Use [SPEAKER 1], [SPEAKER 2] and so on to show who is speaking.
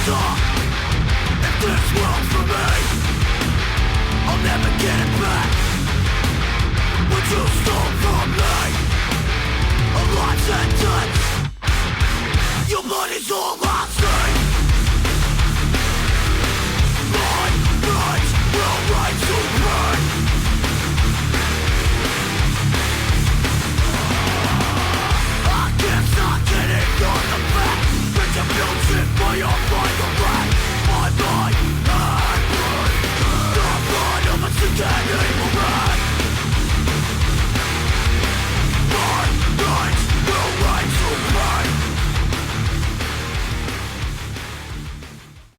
[SPEAKER 1] wonder if this world's for me. I'll never get it back. What you stole from me, a life sentence. Your blood is all I see. My rights will reign supreme. I can't stop getting on the back. Retribution for your